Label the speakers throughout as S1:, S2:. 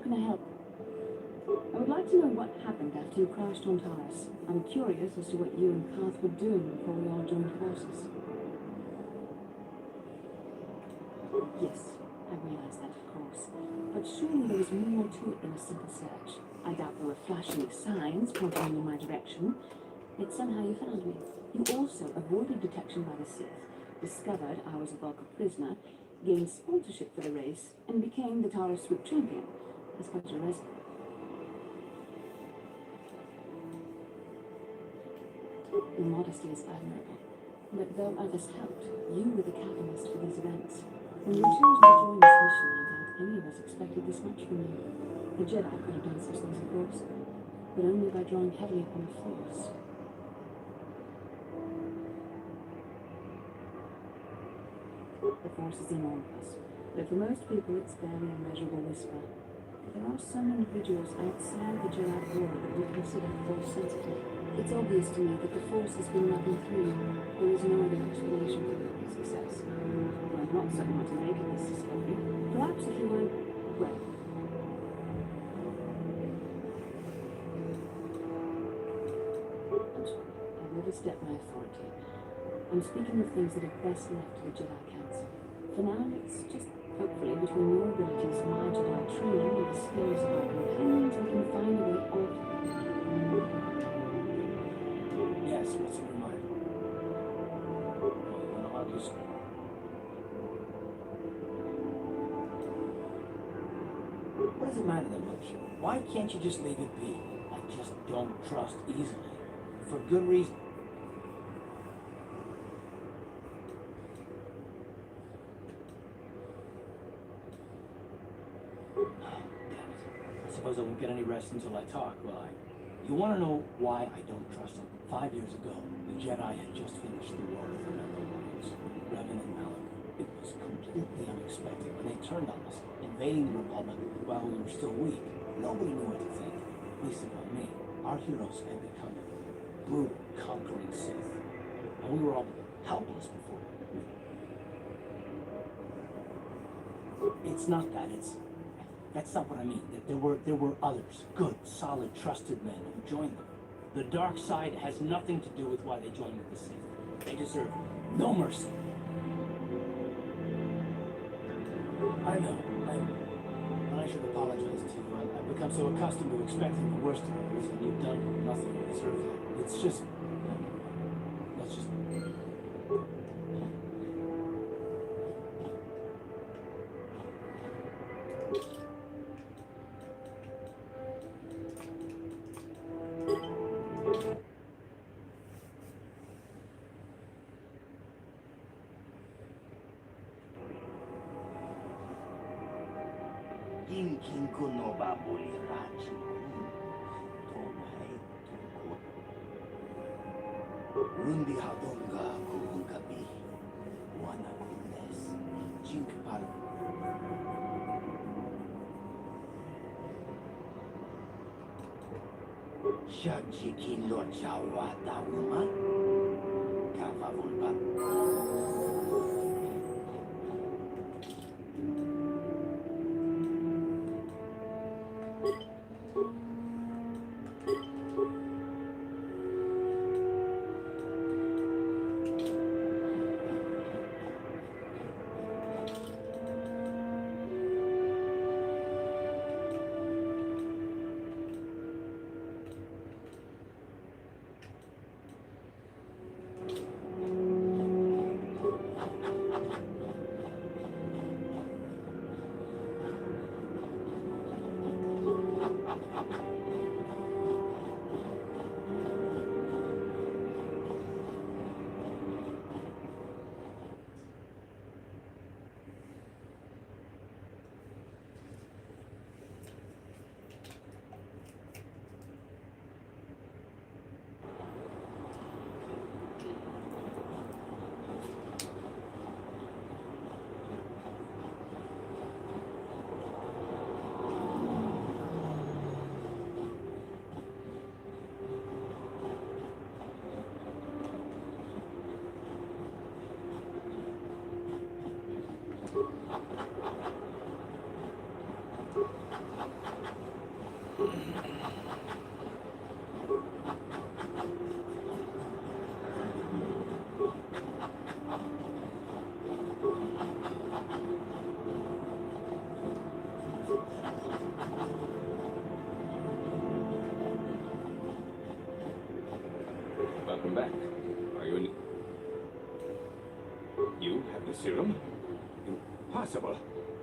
S1: can I help? I would like to know what happened after you crashed on Taurus. I'm curious as to what you and Karth were doing before we all joined forces. Yes, I realize that, of course. But surely there was more to it than a simple search. I doubt there were flashing signs pointing in my direction. Yet somehow you found me. You also avoided detection by the Sith, discovered I was a Vulcan prisoner, gained sponsorship for the race, and became the Taurus Swoop champion. That's quite a resume. Your modesty is admirable. But though others helped, you were the catalyst for these events. When you chose to join this mission, I doubt any of us expected this much from you. The Jedi could have done such things, of course, but only by drawing heavily upon the Force. The Force is in all of us, but for most people it's barely a measurable whisper. There are some individuals outside the Jedi world that we consider Force sensitive. It's obvious to me that the Force has been working through you. There is no other explanation for your success. I'm not certain what to make of this discovery. Perhaps if you weren't, well... I've overstepped my authority. I'm speaking of things that are best left to the Jedi Council. For now, it's just hopefully between your abilities and my Jedi training and the skills of our companions, we can find a way out.
S2: Yes, what's in your mind? Well, I'll just... What does it matter that much? Why can't you just leave it be? I just don't trust easily. For good reason. I suppose I won't get any rest until I talk, will I? You want to know why I don't trust him? 5 years ago, the Jedi had just finished the war with the Mandalorians, Revan and Malak. It was completely unexpected when they turned on us, invading the Republic while we were still weak. Nobody knew what to think, at least about me. Our heroes had become brutal, conquering Sith, and we were all helpless before. It's not that, that's not what I mean. There were others, good, solid, trusted men who joined them. The dark side has nothing to do with why they joined with the Sith. They deserve no mercy. I know. I should apologize to you. I've become so accustomed to expecting the worst of others, and you've done nothing to deserve that. It's just... Let's just...
S3: King kuno babuli raji tomai tuko rundi hadonga kuhungabi wana kunes jink par shaji kilo jawa dauman kava vulpan
S4: Welcome back. Are you in? You have the serum? Impossible.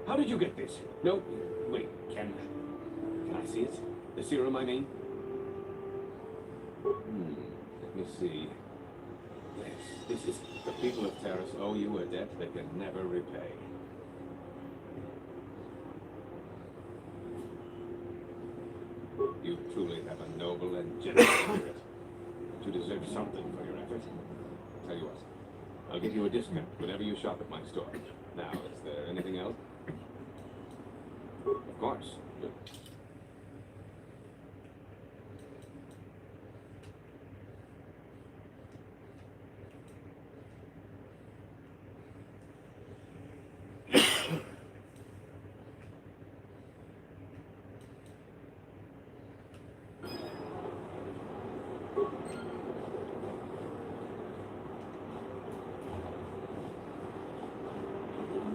S4: How did you get this? No, wait, can I see it? The serum, I mean? Let me see. Yes, this is... The people of Terrace owe you a debt they can never repay. You truly have a noble and generous spirit. You deserve something for your effort. Tell you what, I'll give you a discount whenever you shop at my store. Now, is there anything else? Of course.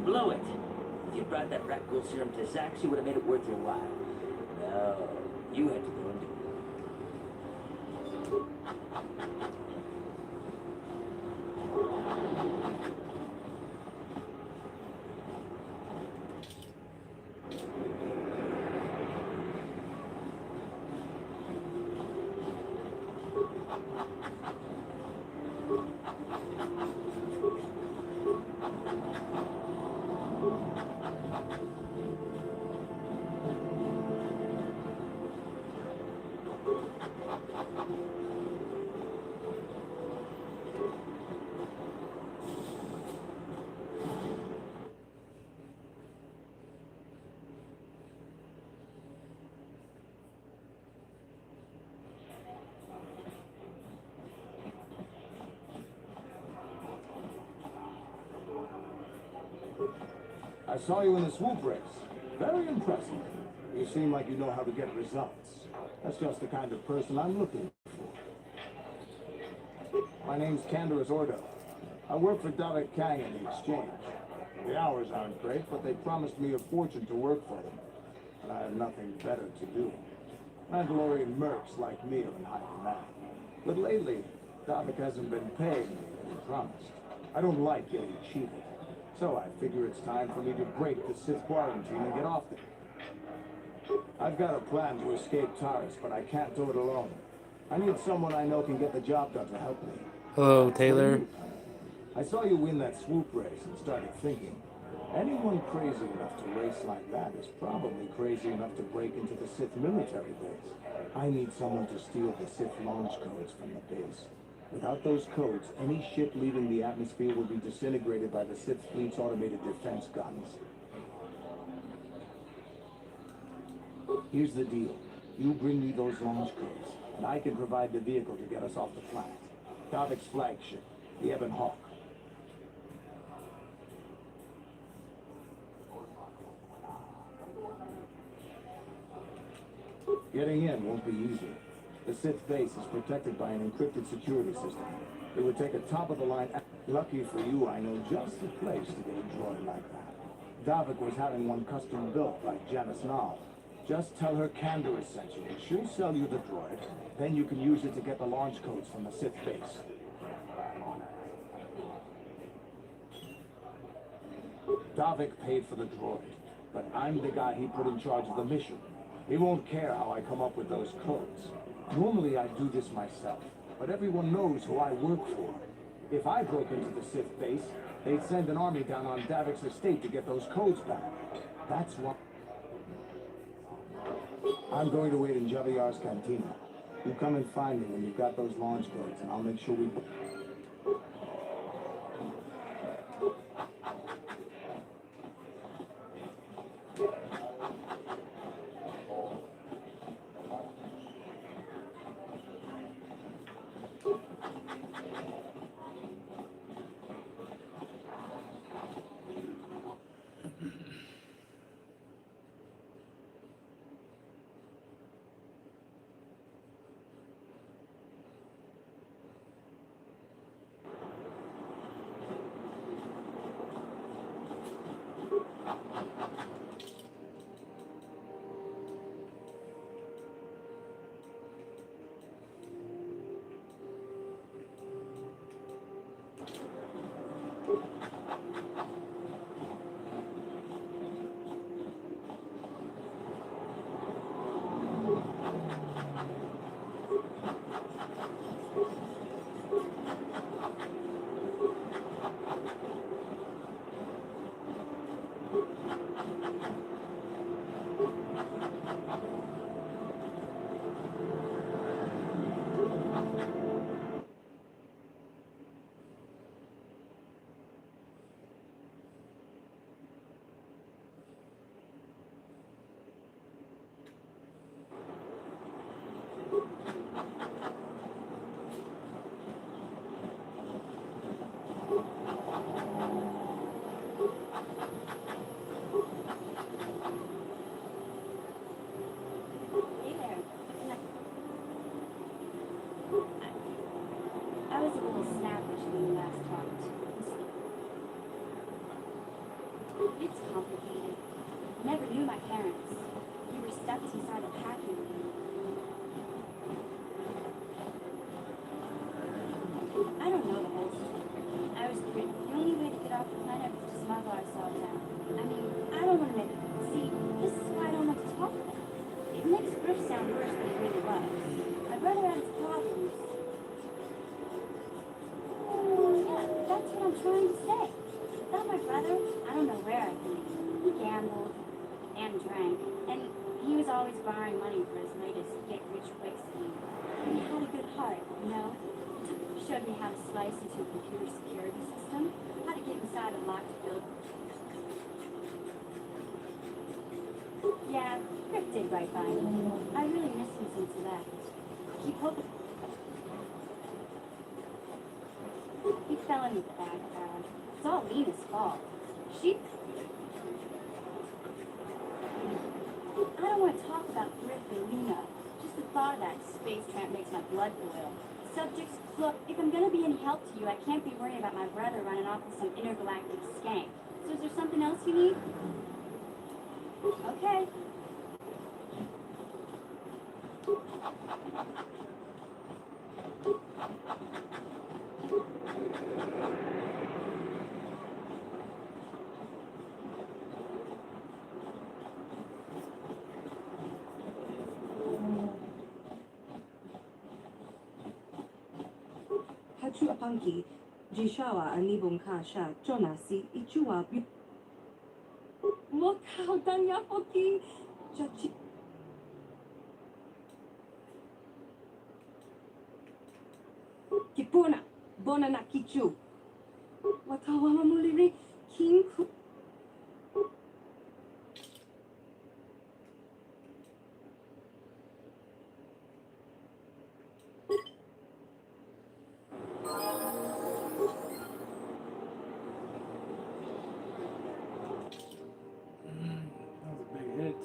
S5: Blow it. If you brought that rat ghoul serum to Zach, she would have made it worth your while. No, you had to go and do it.
S6: I saw you in the swoop race. Very impressive. You seem like you know how to get results. That's just the kind of person I'm looking for. My name's Candaris Ordo. I work for Davik Kang in the exchange. The hours aren't great, but they promised me a fortune to work for them. And I have nothing better to do. Mandalorian mercs like me are in high demand. But lately, Davik hasn't been paying me as he promised. I don't like getting cheated. So I figure it's time for me to break the Sith quarantine and get off there. I've got a plan to escape Taris, but I can't do it alone. I need someone I know can get the job done to help me.
S7: Hello, Taylor.
S6: I saw you win that swoop race and started thinking, anyone crazy enough to race like that is probably crazy enough to break into the Sith military base. I need someone to steal the Sith launch codes from the base. Without those codes, any ship leaving the atmosphere will be disintegrated by the Sith fleet's automated defense guns. Here's the deal. You bring me those launch codes, and I can provide the vehicle to get us off the planet. Davik's flagship, the Ebon Hawk. Getting in won't be easy. The Sith base is protected by an encrypted security system. It would take a top-of-the-line... Lucky for you, I know just the place to get a droid like that. Davik was having one custom built by Janice Nall. Just tell her Candaris sent you. She'll sell you the droid. Then you can use it to get the launch codes from the Sith base. Davik paid for the droid, but I'm the guy he put in charge of the mission. He won't care how I come up with those codes. Normally I do this myself, but everyone knows who I work for. If I broke into the Sith base, they'd send an army down on Davik's estate to get those codes back. That's what... I'm going to wait in Javiar's cantina. You come and find me when you've got those launch codes, and I'll make sure we...
S7: Hey there. I was a little snappish when we last talked. It's complicated. Never knew my parents. We were stuck inside a packing room. I don't know the whole story. I was three. The only way to get off the planet was to smuggle ourselves out. I mean, I don't want to make it. See, this is why I don't like to talk about it. It makes Griff sound worse than he really was. My brother had his problems. Yeah, that's what I'm trying to say. Without my brother, I don't know where I'd be. He gambled and drank, and he was always borrowing money for his latest get-rich-quick scheme. But he had a good heart, you know? Showed me how to slice into a computer security system, how to get inside a locked building. Yeah, Rick did right by me. I really miss him since he left. Keep hoping. He fell in with the bad crowd. It's all Lena's fault. She... I don't want to talk about Rick and Lena. Just the thought of that space tramp makes my blood boil. Subjects, look, if I'm gonna be any help to you, I can't be worrying about my brother running off with some intergalactic skank. So is there something else you need? Okay.
S8: Hachu apanki, Jishawa anibong kasha, Jonasi, Ichua, Mokau Danyapoki, Jachi. Kipuna, Bona Nakichu. Wakawa Muliri, King.
S6: That was a big hit.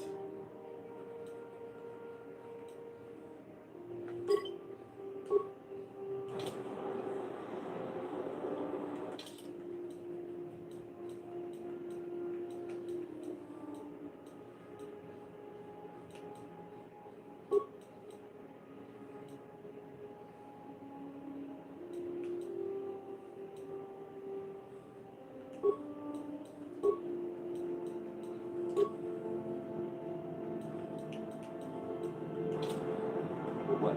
S5: What?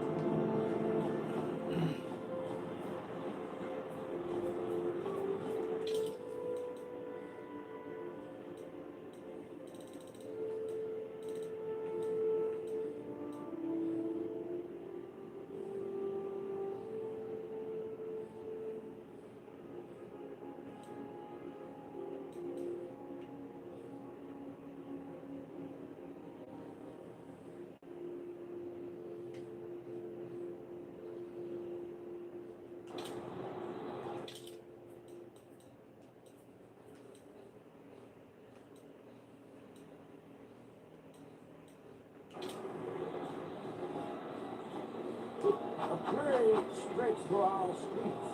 S6: A parade stretched through our streets.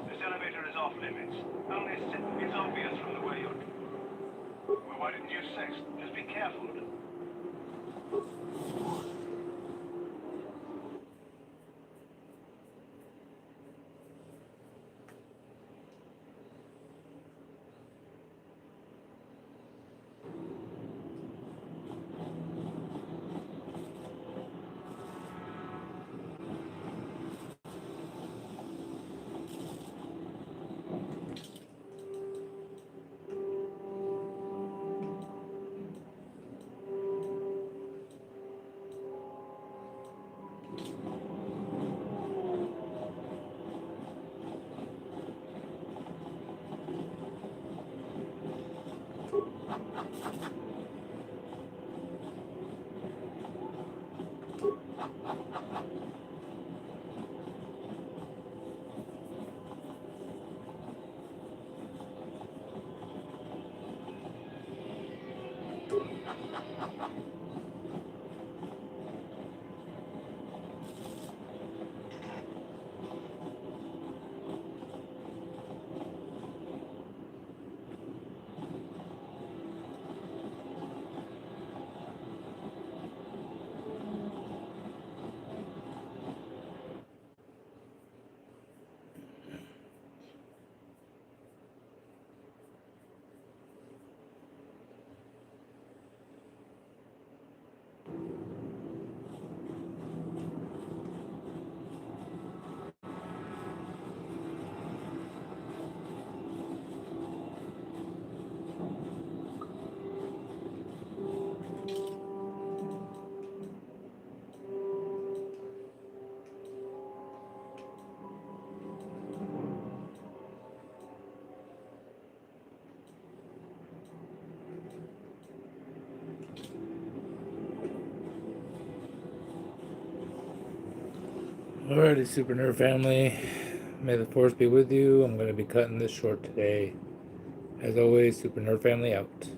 S9: This elevator is off limits. Only it's obvious from the way you're... Well, why didn't you say? Just be careful.
S10: Alrighty, Super Nerd family. May the force be with you. I'm going to be cutting this short today. As always, Super Nerd family out.